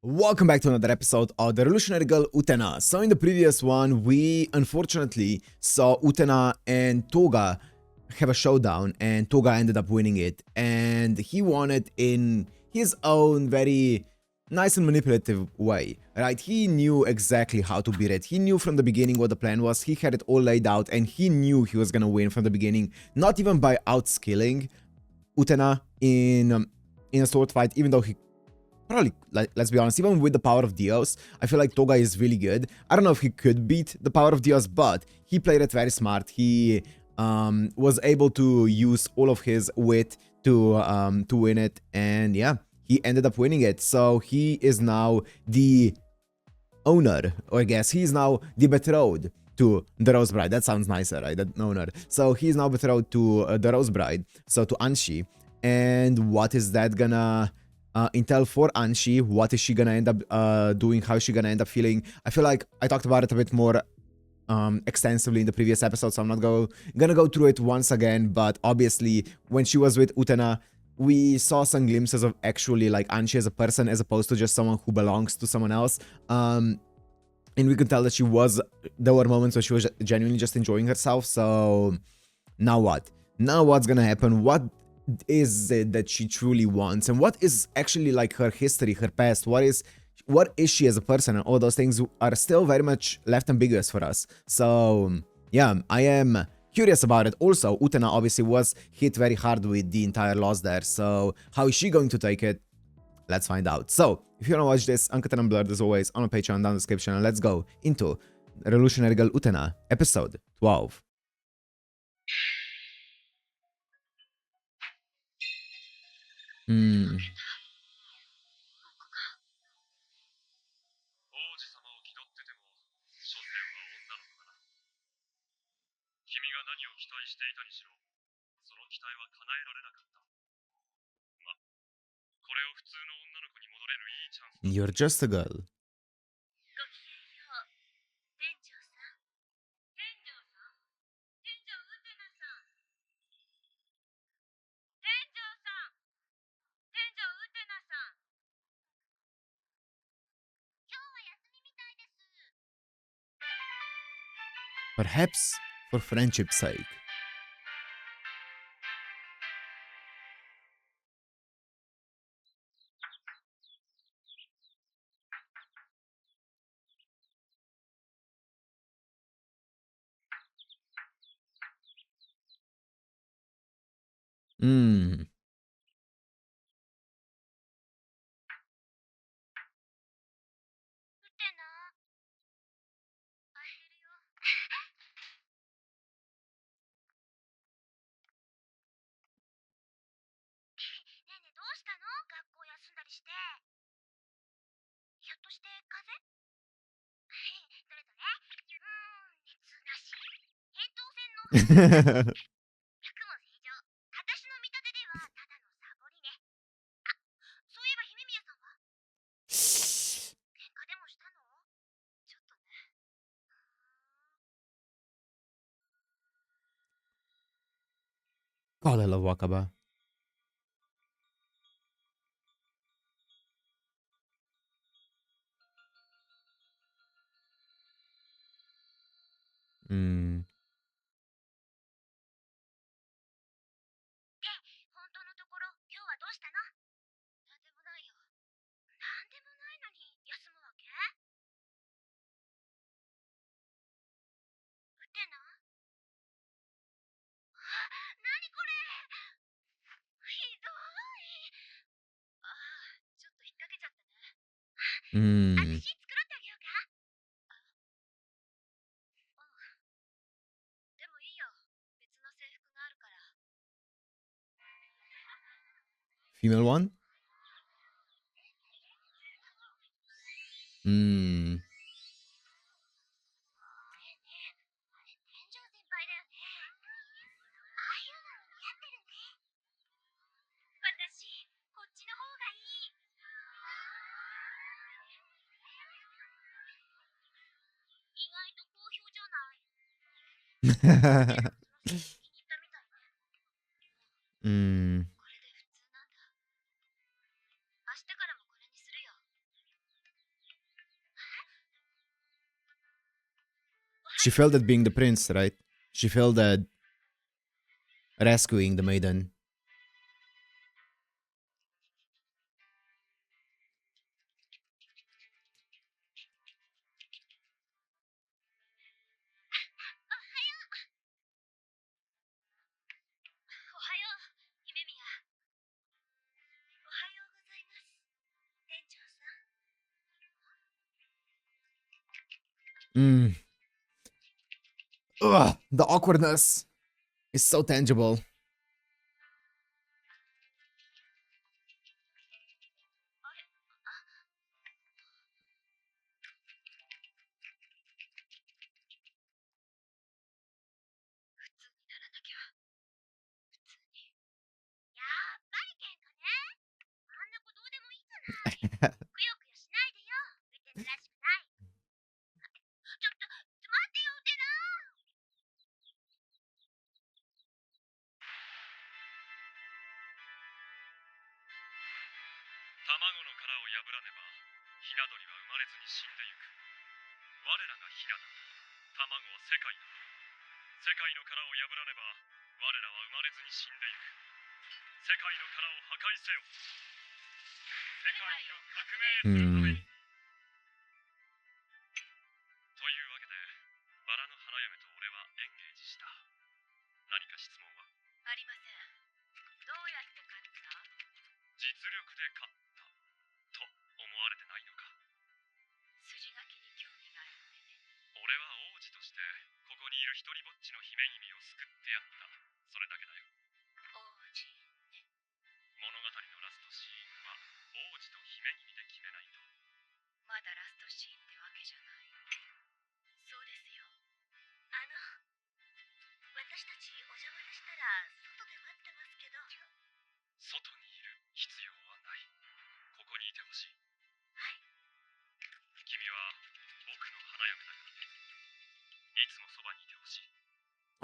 Welcome back to another episode of the Revolutionary Girl Utena. So in the previous one, we unfortunately saw Utena and Touga have a showdown, and Touga ended up winning it. And he won it in his own very nice and manipulative way, right? He knew exactly how to beat it. He knew from the beginning what the plan was. He had it all laid out, and he knew he was gonna win from the beginning, not even by outskilling Utena in a sword fight, even though he probably, let's be honest, even with the power of Dios, I feel like Touga is really good. I don't know if he could beat the power of Dios, but he played it very smart. He was able to use all of his wit to win it, and yeah, he ended up winning it. So he is now the owner, or I guess he is now the betrothed to the Rose Bride. That sounds nicer, right? That owner. So he's now betrothed to the Rose Bride, so to Anshi. And what is that gonna entail for Anshi? What is she gonna end up doing? How is she gonna end up feeling? I feel like I talked about it a bit more extensively in the previous episode, so I'm not gonna go through it once again. But obviously, when she was with Utena, we saw some glimpses of actually like Anshi as a person, as opposed to just someone who belongs to someone else. And we could tell that there were moments where she was genuinely just enjoying herself. So now what? Now what's gonna happen? What is it that she truly wants? And what is actually like her history, her past? What is she as a person? And all those things are still very much left ambiguous for us. So yeah, I am curious about it. Also, Utena obviously was hit very hard with the entire loss there. So how is she going to take it? Let's find out. So if you want to watch this uncut and unblurred as always on my Patreon down in the description, and let's go into Revolutionary Girl Utena episode 12. Hmm. 'You're just a girl.' Perhaps for friendship's sake. Hmm. God, I love Wakaba. Hmm. Hmm. Female one? Hmm. Hmm. She failed at being the prince, right? She failed at rescuing the maiden. Ugh, the awkwardness is so tangible. Hmm.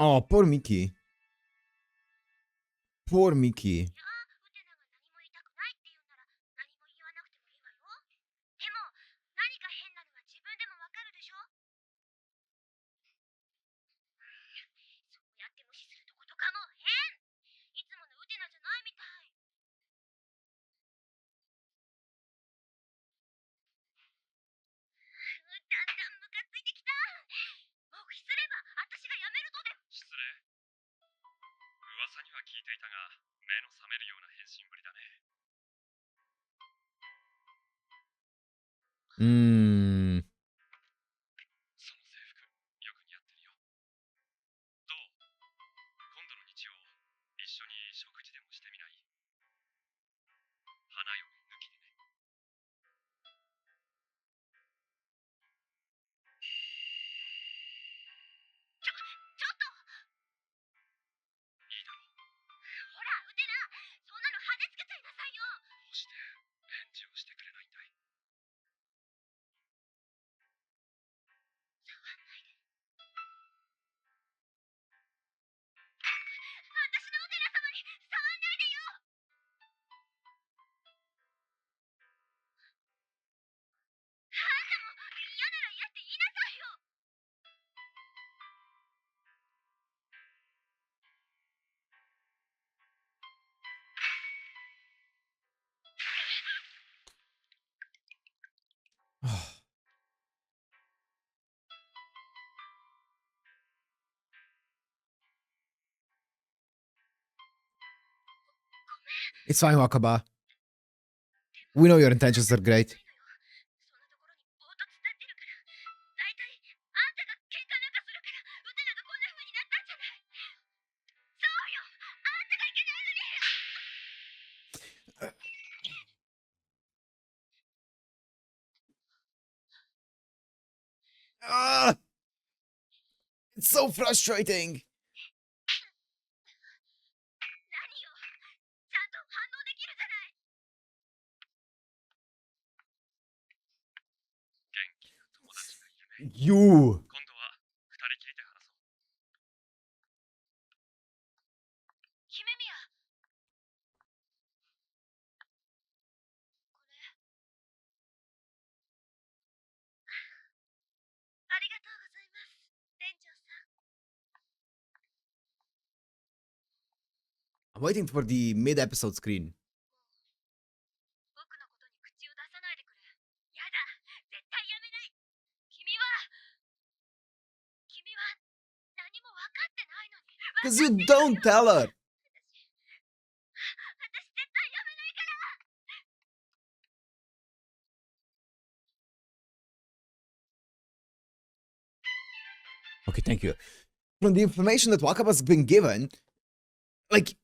ああ、poor Mickey。poor Mickey。うーん。It's fine, Wakaba. We know your intentions are great. It's so frustrating. You. I'm waiting for the mid-episode screen. Because you don't tell her. Okay, thank you. From the information that Wakaba's been given, like,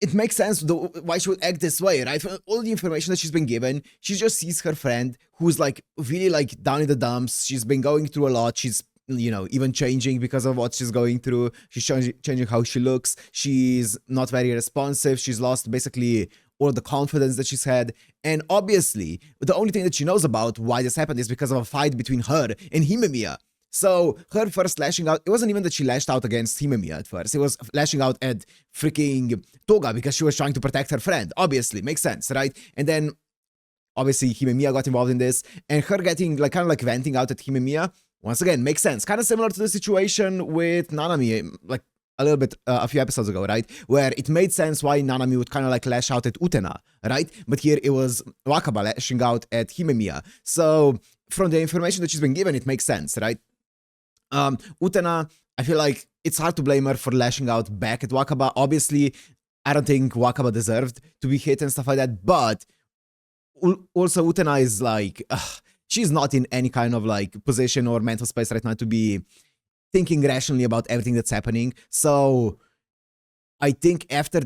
it makes sense why she would act this way, right? From all the information that she's been given, she just sees her friend who's like really like down in the dumps. She's been going through a lot. She's, you know, even changing because of what she's going through. She's changing how she looks. She's not very responsive. She's lost basically all the confidence that she's had. And obviously, the only thing that she knows about why this happened is because of a fight between her and Himemiya. So her first lashing out, it wasn't even that she lashed out against Himemiya at first. It was lashing out at freaking Touga because she was trying to protect her friend. Obviously, makes sense, right? And then obviously Himemiya got involved in this, and her getting like kind of like venting out at Himemiya, once again, makes sense. Kind of similar to the situation with Nanami, like a little bit a few episodes ago, right? Where it made sense why Nanami would kind of like lash out at Utena, right? But here it was Wakaba lashing out at Himemiya. So from the information that she's been given, it makes sense, right? Utena, I feel like it's hard to blame her for lashing out back at Wakaba. Obviously, I don't think Wakaba deserved to be hit and stuff like that, but also Utena is like, she's not in any kind of like position or mental space right now to be thinking rationally about everything that's happening. So I think after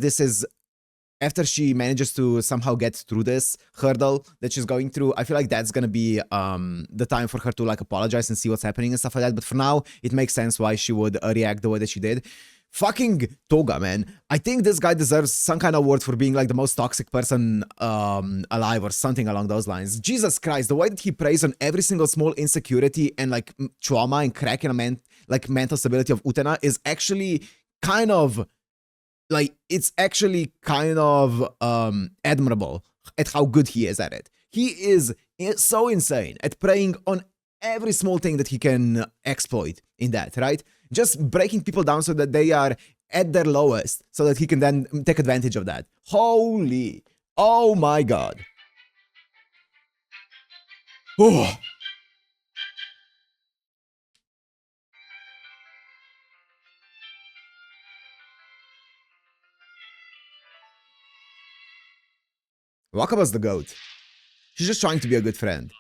she manages to somehow get through this hurdle that she's going through, I feel like that's gonna be the time for her to like apologize and see what's happening and stuff like that. But for now, it makes sense why she would react the way that she did. Fucking Touga, man. I think this guy deserves some kind of award for being like the most toxic person alive or something along those lines. Jesus Christ, the way that he preys on every single small insecurity and like trauma and crack in a mental stability of Utena is actually kind of like, it's actually kind of admirable at how good he is at it. He is so insane at preying on every small thing that he can exploit in that, right? Just breaking people down so that they are at their lowest so that he can then take advantage of that. Holy, oh my god. Oh. Wakaba's the goat. She's just trying to be a good friend.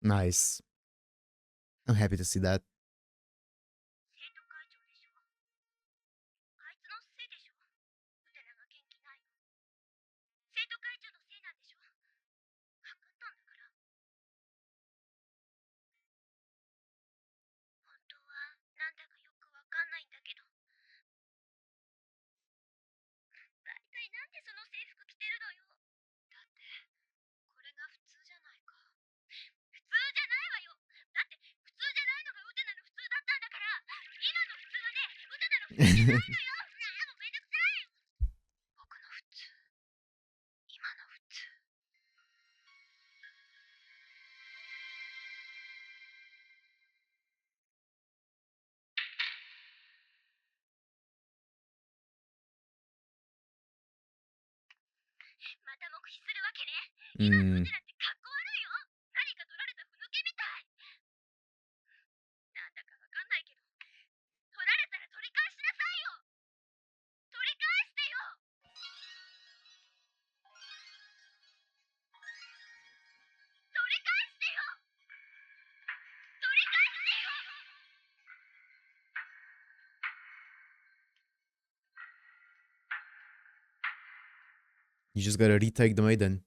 Nice. I'm happy to see that. Mm. You just gotta retake the maiden.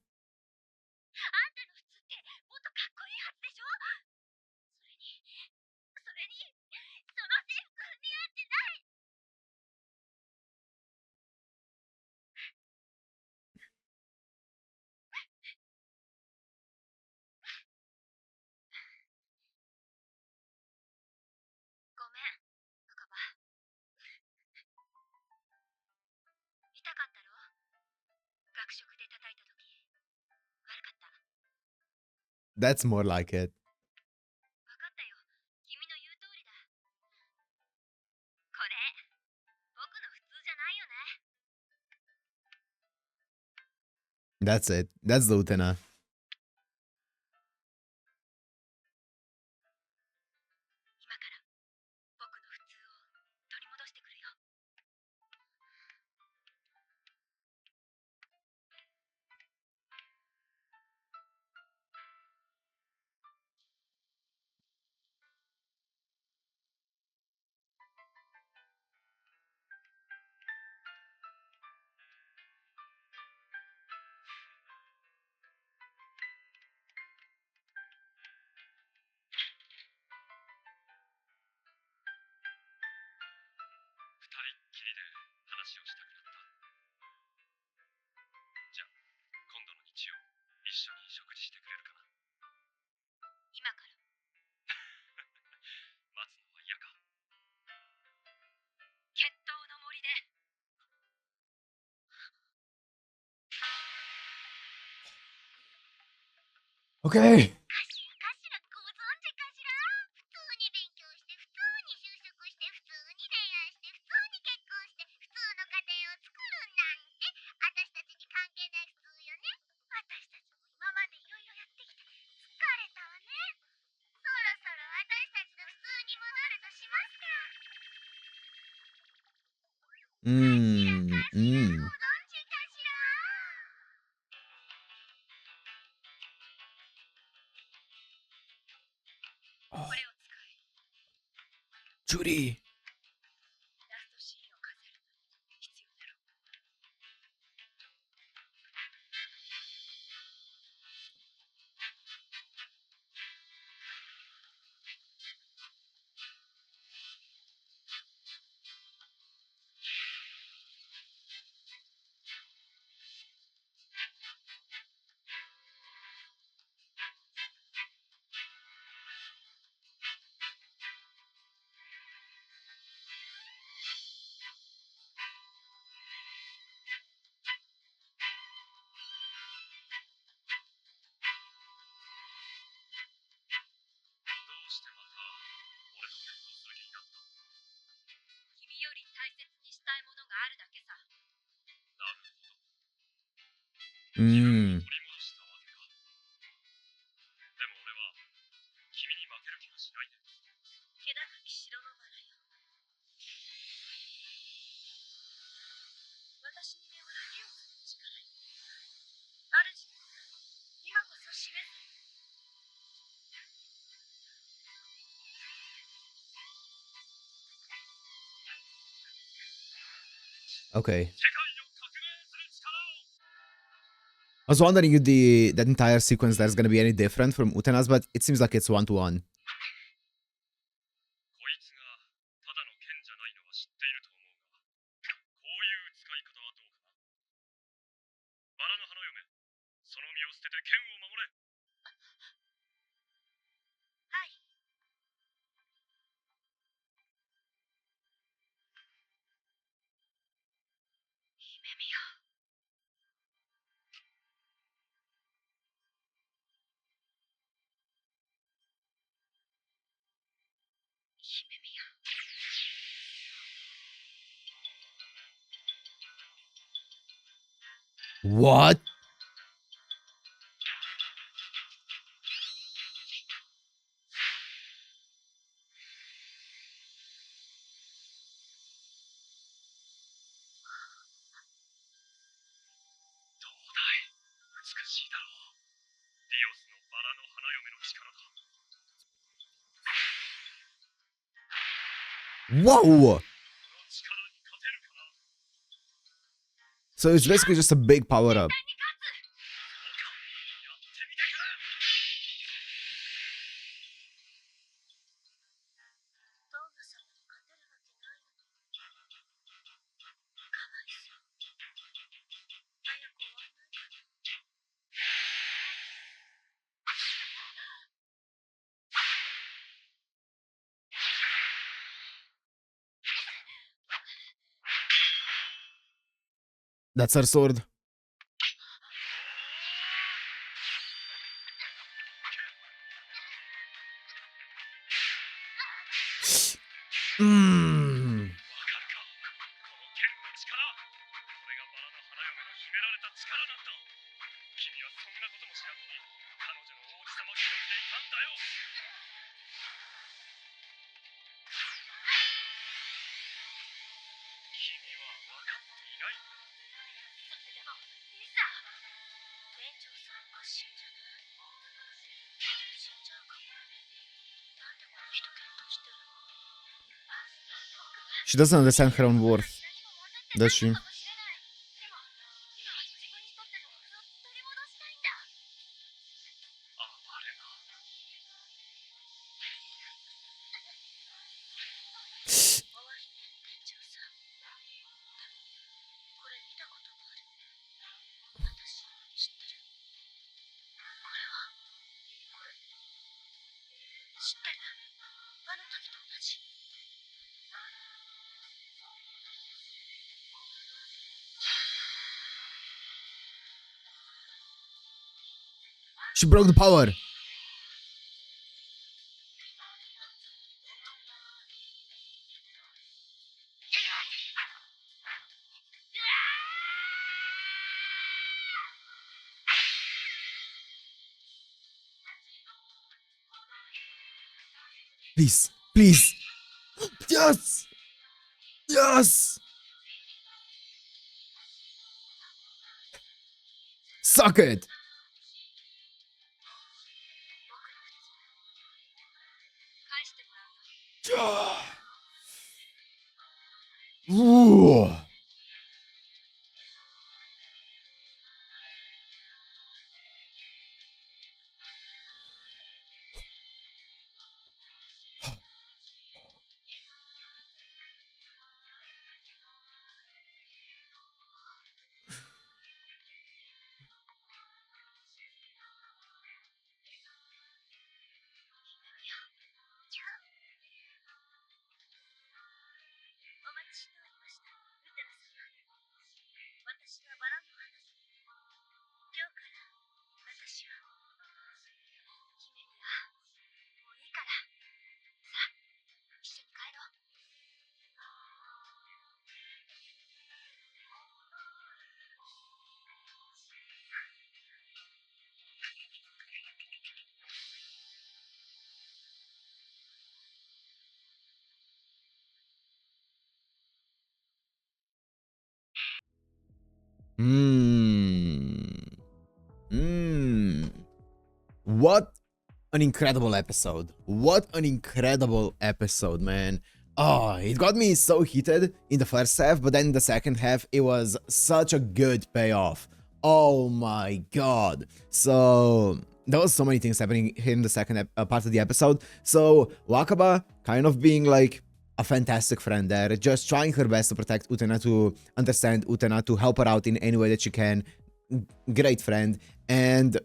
That's more like it. That's it. That's the Utena. Okay. Oh. Judy. Mm. Okay. I was wondering if that entire sequence there's gonna be any different from Utena's, but it seems like it's 1-to-1. What? Whoa! So it's basically just a big power up. That's her sword. Mmm. She doesn't understand her own worth, does she? She broke the power. Please, please. Yes! Yes! Suck it! Ooh. What an incredible episode. What an incredible episode, man. Oh, it got me so heated in the first half, but then in the second half, it was such a good payoff. Oh my god. So there was so many things happening here in the second part of the episode. So Wakaba kind of being like a fantastic friend there, just trying her best to protect Utena, to understand Utena, to help her out in any way that she can. Great friend. And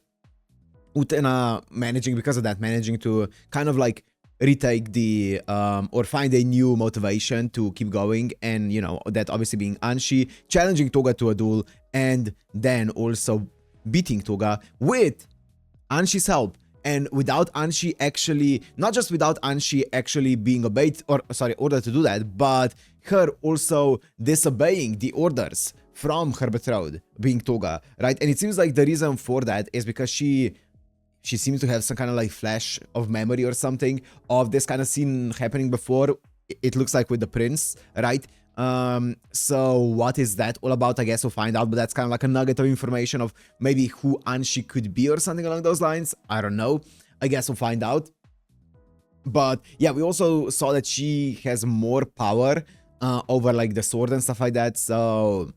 Utena managing to kind of like retake the or find a new motivation to keep going, and you know, that obviously being Anshi, challenging Touga to a duel, and then also beating Touga with Anshi's help. And without Anshi actually, not just without Anshi actually being ordered to do that, but her also disobeying the orders from her betrothed, being Touga, right? And it seems like the reason for that is because she seems to have some kind of like flash of memory or something of this kind of scene happening before. It looks like with the prince, right? So what is that all about? I guess we'll find out, but that's kind of like a nugget of information of maybe who Anshi could be or something along those lines. I don't know. I guess we'll find out. But yeah, we also saw that she has more power over like the sword and stuff like that. So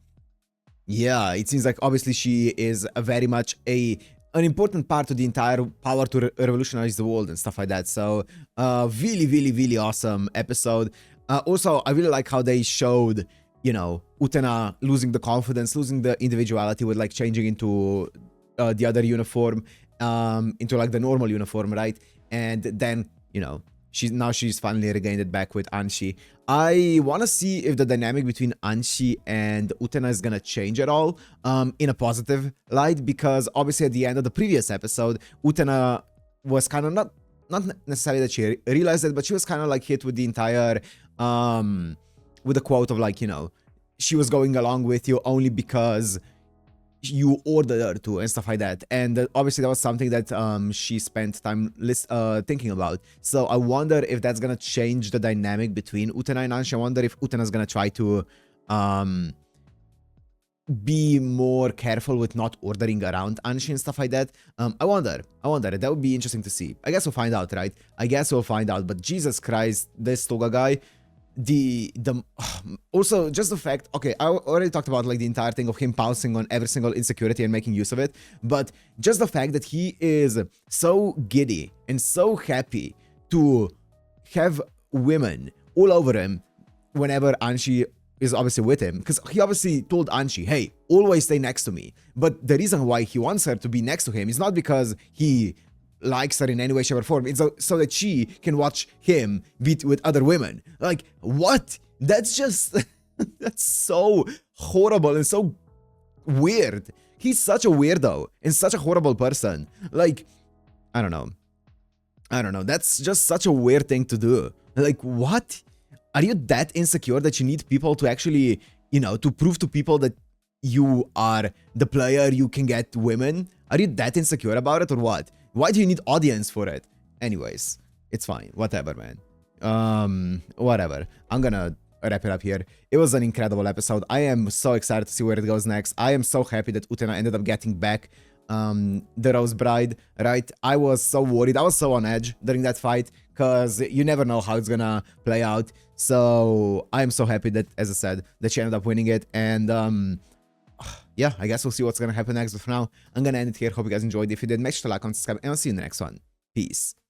yeah, it seems like obviously she is a very much an important part of the entire power to revolutionize the world and stuff like that. So really, really, really awesome episode. Also, I really like how they showed, you know, Utena losing the confidence, losing the individuality with like changing into the other uniform, into like the normal uniform, right? And then, you know, she's finally regained it back with Anshi. I want to see if the dynamic between Anshi and Utena is gonna change at all, in a positive light, because obviously at the end of the previous episode, Utena was kind of not necessarily that she realized it, but she was kind of like hit with the entire, with the quote of like, you know, she was going along with you only because you ordered her to and stuff like that. And obviously that was something that she spent time thinking about. So I wonder if that's gonna change the dynamic between Utena and Anshi. I wonder if Utena's gonna try to be more careful with not ordering around Anshi and stuff like that. I wonder, that would be interesting to see. I guess we'll find out, right? I guess we'll find out. But Jesus Christ, this Touga guy, also just the fact, okay, I already talked about like the entire thing of him pouncing on every single insecurity and making use of it, but just the fact that he is so giddy and so happy to have women all over him whenever Anshi is obviously with him, because he obviously told Anshi, hey, always stay next to me. But the reason why he wants her to be next to him is not because he likes her in any way, shape, or form. It's so that she can watch him beat with other women. Like, what? That's just... that's so horrible and so weird. He's such a weirdo and such a horrible person. Like, I don't know. That's just such a weird thing to do. Like, what? Are you that insecure that you need people to actually, you know, to prove to people that you are the player, you can get women? Are you that insecure about it or what? Why do you need audience for it? Anyways, it's fine. Whatever, man. Whatever. I'm gonna wrap it up here. It was an incredible episode. I am so excited to see where it goes next. I am so happy that Utena ended up getting back the Rose Bride, right? I was so worried. I was so on edge during that fight because you never know how it's gonna play out. So I am so happy that, as I said, that she ended up winning it. And yeah, I guess we'll see what's gonna happen next. But for now, I'm gonna end it here. Hope you guys enjoyed. If you did, make sure to like, comment, subscribe, and I'll see you in the next one. Peace.